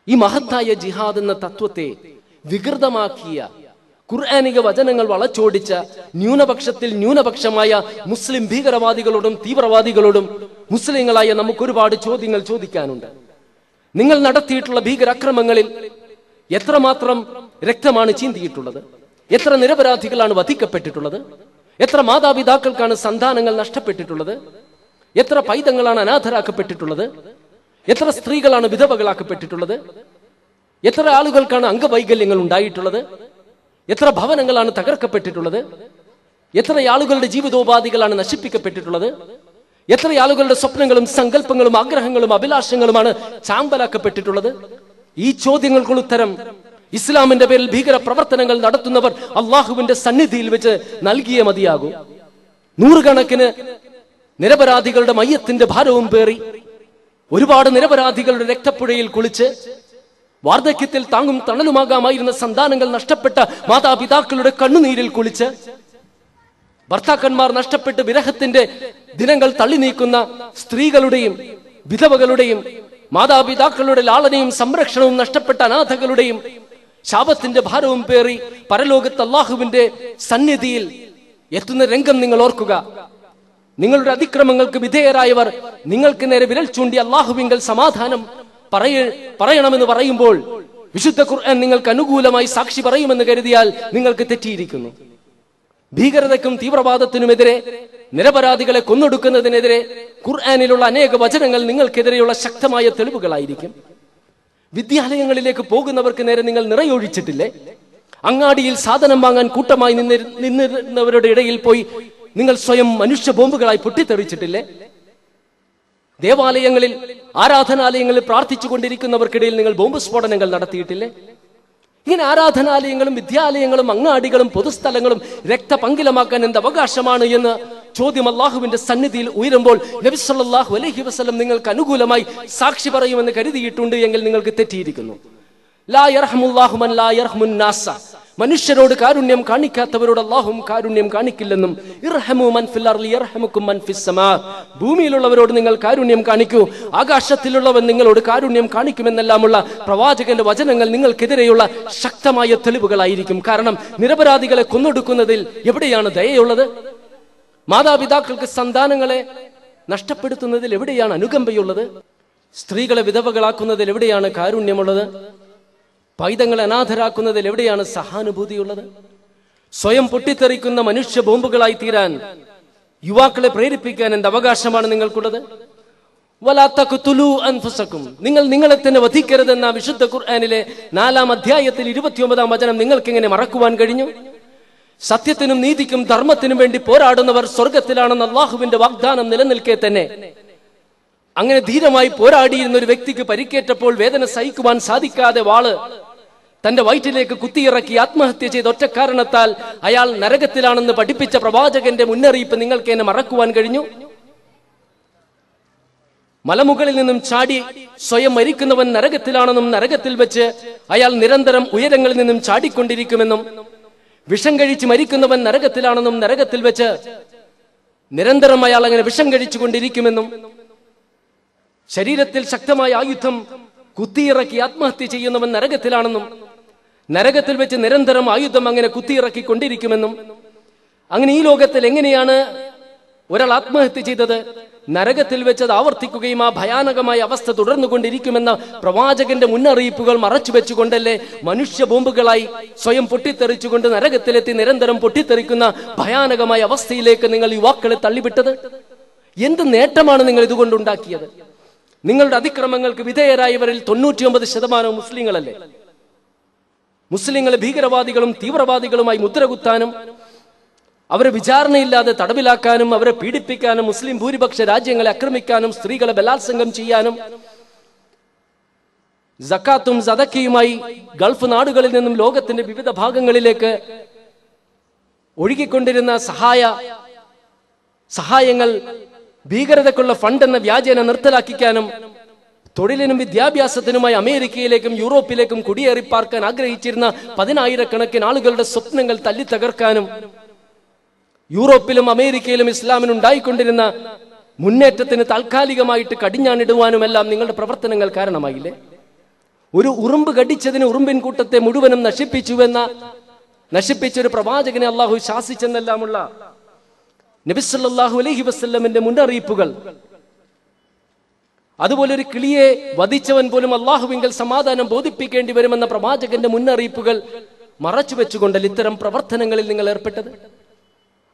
ഈ മഹത്തായ ജിഹാദ് എന്ന തത്വത്തെ വികൃതമാക്കിയ, ഖുർആനിക വചനങ്ങൾ വളച്ചോടിച്ച ന്യൂനപക്ഷത്തിൽ ന്യൂനപക്ഷമായ മുസ്ലിം ഭീകരവാദികളോടും തീവ്രവാദികളോടും മുസ്ലിങ്ങളായ നമുക്ക് ഒരുപാട് ചോദ്യങ്ങൾ ചോദിക്കാനുണ്ട്. നിങ്ങൾ നടത്തിയിട്ടുള്ള ഭീകരാക്രമങ്ങളിൽ എത്രമാത്രം രക്തമാണ് ചീന്തിയിട്ടുള്ളത്? എത്ര നിരപരാധികളാണ് വധിക്കപ്പെട്ടിട്ടുള്ളത്? എത്ര മാതാപിതാക്കൾക്കാണ് സന്താനങ്ങൾ നഷ്ടപ്പെട്ടിട്ടുള്ളത്? എത്ര പൈതങ്ങളാണ് അനാഥരാക്കപ്പെട്ടിട്ടുള്ളത്? എത്ര സ്ത്രീകളാണ് വിധവകളാക്കപ്പെട്ടിട്ടുള്ളത്? എത്ര ആളുകൾക്കാണ് അംഗവൈകല്യങ്ങൾ ഉണ്ടായിട്ടുള്ളത്? എത്ര ഭവനങ്ങളാണ് തകർക്കപ്പെട്ടിട്ടുള്ളത്? എത്ര ആളുകളുടെ ജീവിതോപാധികളാണ് നശിപ്പിക്കപ്പെട്ടിട്ടുള്ളത്? എത്ര ആളുകളുടെ സ്വപ്നങ്ങളും സങ്കല്പങ്ങളും ആഗ്രഹങ്ങളും അഭിലാഷങ്ങളുമാണ് ചാമ്പലാക്കപ്പെട്ടിട്ടുള്ളത്? ഈ ചോദ്യങ്ങൾക്കുള്ള ഉത്തരം ഇസ്ലാമിന്റെ പേരിൽ ഭീകര പ്രവർത്തനങ്ങൾ നടത്തുന്നവർ അള്ളാഹുവിന്റെ സന്നിധിയിൽ വെച്ച് നൽകിയേ മതിയാകൂ. നൂറുകണക്കിന് നിരപരാധികളുടെ മയ്യത്തിന്റെ ഭാരവും പേറി, ഒരുപാട് നിരപരാധികളുടെ രക്തപ്പുഴയിൽ കുളിച്ച്, വാർദ്ധക്യത്തിൽ താങ്ങും തണലുമാകാമായിരുന്ന സന്താനങ്ങൾ നഷ്ടപ്പെട്ട മാതാപിതാക്കളുടെ കണ്ണുനീരിൽ കുളിച്ച്, ഭർത്താക്കന്മാർ നഷ്ടപ്പെട്ട് വിരഹത്തിന്റെ ദിനങ്ങൾ തള്ളി നീക്കുന്ന സ്ത്രീകളുടെയും വിധവകളുടെയും മാതാപിതാക്കളുടെ ലാളനയും സംരക്ഷണവും നഷ്ടപ്പെട്ട അനാഥകളുടെയും ശാപത്തിന്റെ ഭാരവും പേറി പരലോകത്ത് അള്ളാഹുവിന്റെ സന്നിധിയിൽ എത്തുന്ന രംഗം നിങ്ങൾ ഓർക്കുക. നിങ്ങളുടെ അതിക്രമങ്ങൾക്ക് വിധേയരായവർ നിങ്ങൾക്ക് നേരെ വിരൽ ചൂണ്ടി അള്ളാഹുവിങ്കൽ സമാധാനം പറയണമെന്ന് പറയുമ്പോൾ വിശുദ്ധ ഖുർആൻ നിങ്ങൾക്ക് അനുകൂലമായി സാക്ഷി പറയുമെന്ന് കരുതിയാൽ നിങ്ങൾക്ക് തെറ്റിയിരിക്കുന്നു. ഭീകരതയ്ക്കും തീവ്രവാദത്തിനുമെതിരെ, നിരപരാധികളെ കൊന്നൊടുക്കുന്നതിനെതിരെ ഖുർആനിലുള്ള അനേക വചനങ്ങൾ നിങ്ങൾക്കെതിരെയുള്ള ശക്തമായ തെളിവുകളായിരിക്കും. വിദ്യാലയങ്ങളിലേക്ക് പോകുന്നവർക്ക് നേരെ നിങ്ങൾ നിറയൊഴിച്ചിട്ടില്ലേ? അങ്ങാടിയിൽ സാധനം വാങ്ങാൻ കൂട്ടമായി നിന്നിരുന്നവരുടെ ഇടയിൽ പോയി നിങ്ങൾ സ്വയം മനുഷ്യ ബോംബുകളായി പൊട്ടിത്തെറിച്ചിട്ടില്ലേ? ദേവാലയങ്ങളിൽ, ആരാധനാലയങ്ങളിൽ പ്രാർത്ഥിച്ചു കൊണ്ടിരിക്കുന്നവർക്കിടയിൽ നിങ്ങൾ ബോംബ് സ്ഫോടനങ്ങൾ നടത്തിയിട്ടില്ലേ? ഇങ്ങനെ ആരാധനാലയങ്ങളും വിദ്യാലയങ്ങളും അങ്ങാടികളും പൊതുസ്ഥലങ്ങളും രക്തപങ്കിലമാക്കാൻ എന്ത് അവകാശമാണ് എന്ന് ചോദ്യം അള്ളാഹുവിന്റെ സന്നിധിയിൽ ഉയരുമ്പോൾ നബി സല്ലല്ലാഹു അലൈഹി വസല്ലം നിങ്ങൾക്ക് അനുകൂലമായി സാക്ഷി പറയുമെന്ന് കരുതിയിട്ടുണ്ട് എങ്കിൽ നിങ്ങൾക്ക് തെറ്റിയിരിക്കുന്നു. ലാ യർഹമുല്ലാഹു മൻ ലാ യർഹമുൻ നാസ. മനുഷ്യരോട് കാരുണ്യം കാണിക്കാത്തവരോട് അല്ലാഹും കാരുണ്യം കാണിക്കില്ലെന്നും ഇർഹമു മൻ ഫിൽ അർളി യർഹമുക്കും മൻ ഫിസ് സമാ. ഭൂമിയിലുള്ളവരോട് നിങ്ങൾ കാരുണ്യം കാണിക്കൂ, ആകാശത്തിലുള്ളവൻ നിങ്ങളോട് കാരുണ്യം കാണിക്കുമെന്നെല്ലാമുള്ള പ്രവാചകന്റെ വചനങ്ങൾ നിങ്ങൾക്കെതിരെയുള്ള ശക്തമായ തെളിവുകളായിരിക്കും. കാരണം നിരപരാധികളെ കൊന്നൊടുക്കുന്നതിൽ എവിടെയാണ് ദയയുള്ളത്? മാതാപിതാക്കൾക്ക് സന്താനങ്ങളെ നഷ്ടപ്പെടുത്തുന്നതിൽ എവിടെയാണ് അനുകമ്പയുള്ളത്? സ്ത്രീകളെ വിധവകളാക്കുന്നതിൽ എവിടെയാണ് കാരുണ്യമുള്ളത്? പൈതങ്ങളെ അനാഥരാക്കുന്നതിൽ എവിടെയാണ് സഹാനുഭൂതിയുള്ളത്? സ്വയം പൊട്ടിത്തെറിക്കുന്ന മനുഷ്യ ബോംബുകളായി തീരാൻ യുവാക്കളെ പ്രേരിപ്പിക്കാൻ എന്ത് അവകാശമാണ് നിങ്ങൾക്കുള്ളത്? വലാ തഖ്തുലൂ അൻഫുസകും. നിങ്ങൾ നിങ്ങളെ തന്നെ വധിക്കരുതെന്ന വിശുദ്ധ ഖുർആനിലെ 4-ാം അധ്യായത്തിൽ 29-ാം വചനം നിങ്ങൾക്ക് എങ്ങനെ മറക്കുവാൻ കഴിഞ്ഞു? സത്യത്തിനും നീതിക്കും ധർമ്മത്തിനും വേണ്ടി പോരാടുന്നവർ സ്വർഗത്തിലാണെന്ന് അള്ളാഹുവിന്റെ വാഗ്ദാനം നിലനിൽക്കെ തന്നെ അങ്ങനെ ധീരമായി പോരാടിയിരുന്ന ഒരു വ്യക്തിക്ക് പരിക്കേറ്റപ്പോൾ വേദന സഹിക്കുവാൻ സാധിക്കാതെ വാള് തന്റെ വയറ്റിലേക്ക് കുത്തിയിറക്കി ആത്മഹത്യ ചെയ്ത ഒറ്റ കാരണത്താൽ അയാൾ നരകത്തിലാണെന്ന് പഠിപ്പിച്ച പ്രവാചകന്റെ മുന്നറിയിപ്പ് നിങ്ങൾക്ക് എന്നെ മറക്കുവാൻ കഴിഞ്ഞു? മലമുകളിൽ നിന്നും ചാടി സ്വയം മരിക്കുന്നവൻ നരകത്തിലാണെന്നും നരകത്തിൽ വെച്ച് അയാൾ നിരന്തരം ഉയരങ്ങളിൽ നിന്നും ചാടിക്കൊണ്ടിരിക്കുമെന്നും, വിഷം കഴിച്ച് മരിക്കുന്നവൻ നരകത്തിലാണെന്നും നരകത്തിൽ വെച്ച് നിരന്തരം അയാൾ അങ്ങനെ വിഷം കഴിച്ചു കൊണ്ടിരിക്കുമെന്നും, ശരീരത്തിൽ ശക്തമായ ആയുധം കുത്തിയിറക്കി ആത്മഹത്യ ചെയ്യുന്നവൻ നരകത്തിലാണെന്നും, നരകത്തിൽ വെച്ച് നിരന്തരം ആയുധം അങ്ങനെ കുത്തിയിറക്കി കൊണ്ടിരിക്കുമെന്നും, അങ്ങനെ ഈ ലോകത്തിൽ എങ്ങനെയാണ് ഒരാൾ ആത്മഹത്യ ചെയ്തത്? നരകത്തിൽ വെച്ചത് ആവർത്തിക്കുകയും ആ ഭയാനകമായ അവസ്ഥ തുടർന്നുകൊണ്ടിരിക്കുമെന്ന പ്രവാചകന്റെ മുന്നറിയിപ്പുകൾ മറച്ചു വെച്ചുകൊണ്ടല്ലേ മനുഷ്യ ബോംബുകളായി സ്വയം പൊട്ടിത്തെറിച്ചുകൊണ്ട് നരകത്തിലെത്തി നിരന്തരം പൊട്ടിത്തെറിക്കുന്ന ഭയാനകമായ അവസ്ഥയിലേക്ക് നിങ്ങൾ യുവാക്കളെ തള്ളിവിട്ടത്? എന്ത് നേട്ടമാണ് നിങ്ങൾ ഇതുകൊണ്ടുണ്ടാക്കിയത്? നിങ്ങളുടെ അതിക്രമങ്ങൾക്ക് വിധേയരായവരിൽ 99% മുസ്ലിങ്ങളല്ലേ? മുസ്ലിങ്ങളെ ഭീകരവാദികളും തീവ്രവാദികളുമായി മുദ്രകുത്താനും അവരെ വിചാരണയില്ലാതെ തടവിലാക്കാനും അവരെ പീഡിപ്പിക്കാനും മുസ്ലിം ഭൂരിപക്ഷ രാജ്യങ്ങളെ ആക്രമിക്കാനും സ്ത്രീകളെ ബലാത്സംഗം ചെയ്യാനും സക്കാത്തും സദക്കയുമായി ഗൾഫ് നാടുകളിൽ നിന്നും ലോകത്തിന്റെ വിവിധ ഭാഗങ്ങളിലേക്ക് ഒഴുകിക്കൊണ്ടിരുന്ന സഹായങ്ങൾ ഭീകരതയ്ക്കുള്ള ഫണ്ട് എന്ന വ്യാജേന നിർത്തലാക്കിക്കാനും തൊഴിലിനും വിദ്യാഭ്യാസത്തിനുമായി അമേരിക്കയിലേക്കും യൂറോപ്പിലേക്കും കുടിയേറി പാർക്കാൻ ആഗ്രഹിച്ചിരുന്ന 10,000-കണക്കിന് ആളുകളുടെ സ്വപ്നങ്ങൾ തല്ലി തകർക്കാനും യൂറോപ്പിലും അമേരിക്കയിലും ഇസ്ലാമിനുണ്ടായിക്കൊണ്ടിരുന്ന മുന്നേറ്റത്തിന് താൽക്കാലികമായിട്ട് കടിഞ്ഞാണിടുവാനുമെല്ലാം നിങ്ങളുടെ പ്രവർത്തനങ്ങൾ കാരണമായില്ലേ? ഒരു ഉറുമ്പ് കടിച്ചതിന് ഉറുമ്പിൻ കൂട്ടത്തെ മുഴുവനും നശിപ്പിച്ചൊരു പ്രവാചകനെ അള്ളാഹു ശാസിച്ചെന്നെല്ലാമുള്ള നബി സല്ലല്ലാഹു അലൈഹി വസല്ലമിന്റെ മുന്നറിയിപ്പുകൾ, അതുപോലെ ഒരു കിളിയെ വധിച്ചവൻ പോലും അള്ളാഹുവിങ്കൽ സമാധാനം ബോധിപ്പിക്കേണ്ടി വരുമെന്ന പ്രവാചകന്റെ മുന്നറിയിപ്പുകൾ മറച്ചു വെച്ചുകൊണ്ടല്ല ഇത്തരം പ്രവർത്തനങ്ങളിൽ നിങ്ങൾ ഏർപ്പെട്ടത്.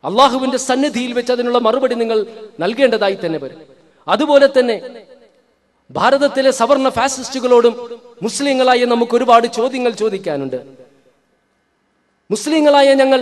അള്ളാഹുവിന്റെ സന്നിധിയിൽ വെച്ച് അതിനുള്ള മറുപടി നിങ്ങൾ നൽകേണ്ടതായി തന്നെ വരും. അതുപോലെ തന്നെ ഭാരതത്തിലെ സവർണ ഫാസിസ്റ്റുകളോടും മുസ്ലിങ്ങളായ നമുക്ക് ഒരുപാട് ചോദ്യങ്ങൾ ചോദിക്കാനുണ്ട്. മുസ്ലിങ്ങളായ ഞങ്ങൾ